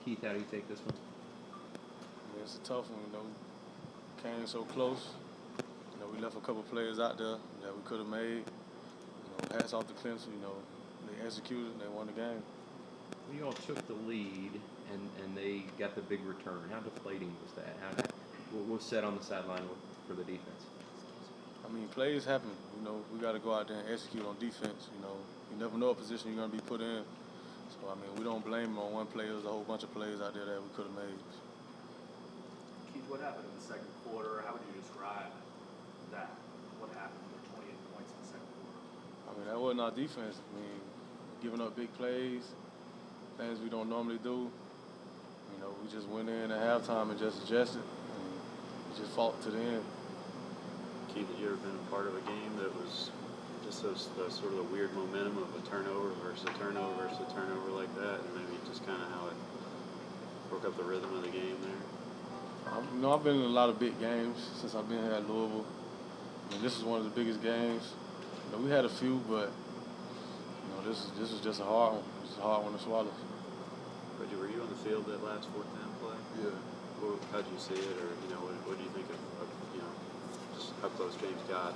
Keith, how do you take this one? I mean, it's a tough one, Came so close. We left a couple players out there that we could have made. Hats off to Clemson, they executed and they won the game. You all took the lead, and they got the big return. How deflating was that? What was said on the sideline for the defense? I mean, plays happen. We got to go out there and execute on defense. You never know what position you're going to be put in. So, I mean, we don't blame them on one play. There's a whole bunch of plays out there that we could have made. Keith, what happened in the second quarter? How would you describe that? What happened with 28 points in the second quarter? I mean, that wasn't our defense. I mean, giving up big plays, things we don't normally do. We just went in at halftime and just adjusted. And we just fought to the end. Keith, have you ever been a part of a game that was just the sort of the weird momentum of a turnover versus a turnover versus a turnover like that, and maybe just kind of how it broke up the rhythm of the game there? I've been in a lot of big games since I've been here at Louisville. I mean, this is one of the biggest games. We had a few, but this is just a hard one. It's a hard one to swallow. Reggie, were you on the field that last fourth down play? Yeah. How did you see it, or what do you think of just how close James got?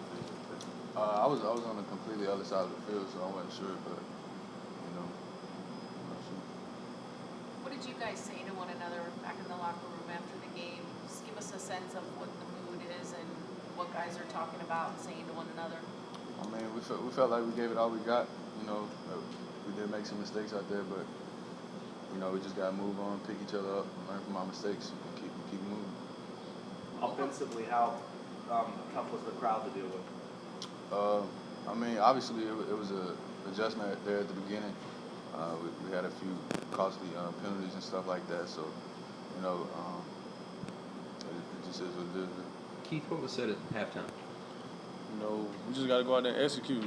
I was on the completely other side of the field, so I wasn't sure, but I'm not sure. What did you guys say to one another back in the locker room after the game? Just give us a sense of what the mood is and what guys are talking about and saying to one another. I mean, we felt like we gave it all we got. We did make some mistakes out there, but we just gotta move on, pick each other up, learn from our mistakes, and keep moving. Offensively, how tough was the crowd to deal with? I mean, obviously it was a adjustment there at the beginning. We had a few costly penalties and stuff like that, so it just is what it is. Keith, what was said at halftime? We just got to go out there and execute,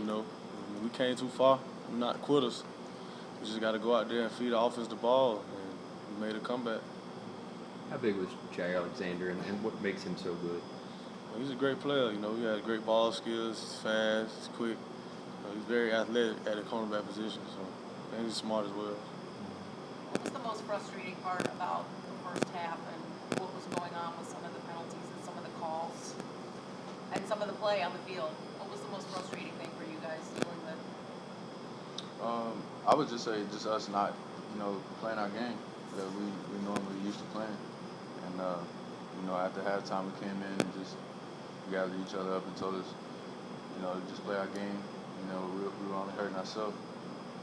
We came too far. We're not quitters. We just got to go out there and feed the offense the ball, and we made a comeback. How big was Jay Alexander, and what makes him so good? He's a great player, He has great ball skills. He's fast. He's quick. He's very athletic at the cornerback position, and he's smart as well. What was the most frustrating part about the first half and what was going on with some of the penalties and some of the calls and some of the play on the field? What was the most frustrating thing for you guys dealing with? I would just say just us not, playing our game that we normally used to playing. And, after halftime we came in and just gathered each other up and told us, just play our game. We were only hurting ourselves.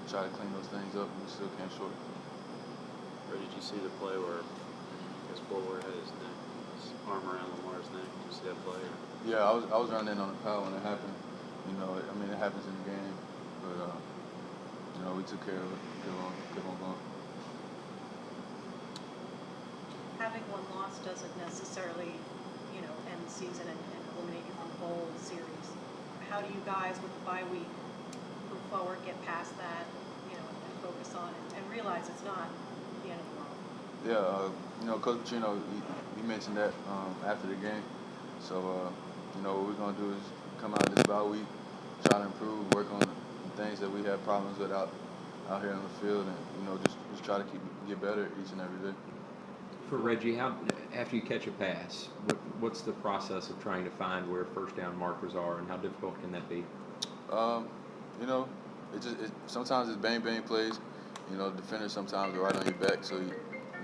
Try to clean those things up, and we still came short. Or did you see the play where Forward had his arm around Lamar's neck? Did you see that play? Yeah, I was running in on the pile when it happened. It happens in the game, but we took care of it. Kept on going. Having one loss doesn't necessarily, end the season and eliminate you from the bowl series. How do you guys, with the bye week, move forward, get past that, and focus on it, and realize it's not the end of the world? Yeah, Coach Pacino, he mentioned that after the game. So, what we're going to do is come out this bye week, try to improve, work on the things that we have problems with out here on the field, and, just try to get better each and every day. For Reggie, after you catch a pass, what's the process of trying to find where first down markers are, and how difficult can that be? Sometimes it's bang plays. Defenders sometimes are right on your back, so you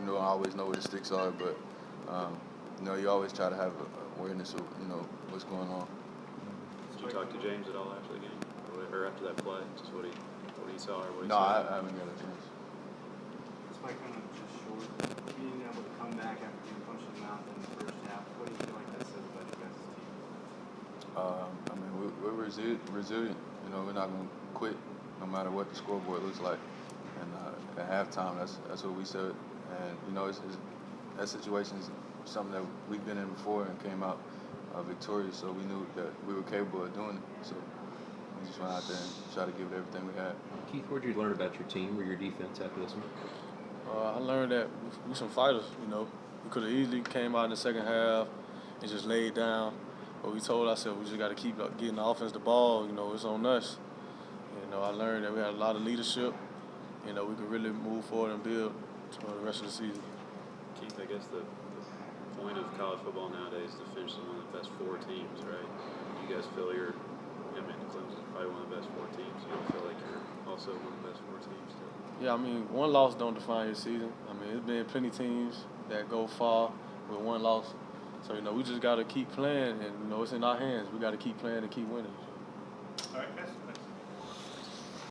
don't always know where the sticks are. But you always try to have awareness of what's going on. Did you talk to James at all after the game, or after that play? Just what he saw, or what he No, saw? I haven't got a chance. This might kind of just short. Being able to come back after being punched in the mouth in the first half, what do you feel like that says about your guys' team? We're resilient. We're not going to quit no matter what the scoreboard looks like. And at halftime, that's what we said. And that situation is something that we've been in before and came out victorious. So we knew that we were capable of doing it. So we just went out there and tried to give it everything we had. Keith, what did you learn about your team or your defense after this one? I learned that we're some fighters. We could have easily came out in the second half and just laid down. But we told ourselves we just got to keep getting the offense the ball. It's on us. I learned that we had a lot of leadership. We could really move forward and build. for the rest of the season. Keith, I guess the point of college football nowadays is to finish as one of the best 4 teams, right? You guys feel Clemson's probably one of the best 4 teams. You don't feel like you're also one of the best 4 teams still? Yeah, I mean, one loss don't define your season. I mean, it's been plenty teams that go far with one loss. So, we just got to keep playing, and, it's in our hands. We got to keep playing and keep winning. All right, guys.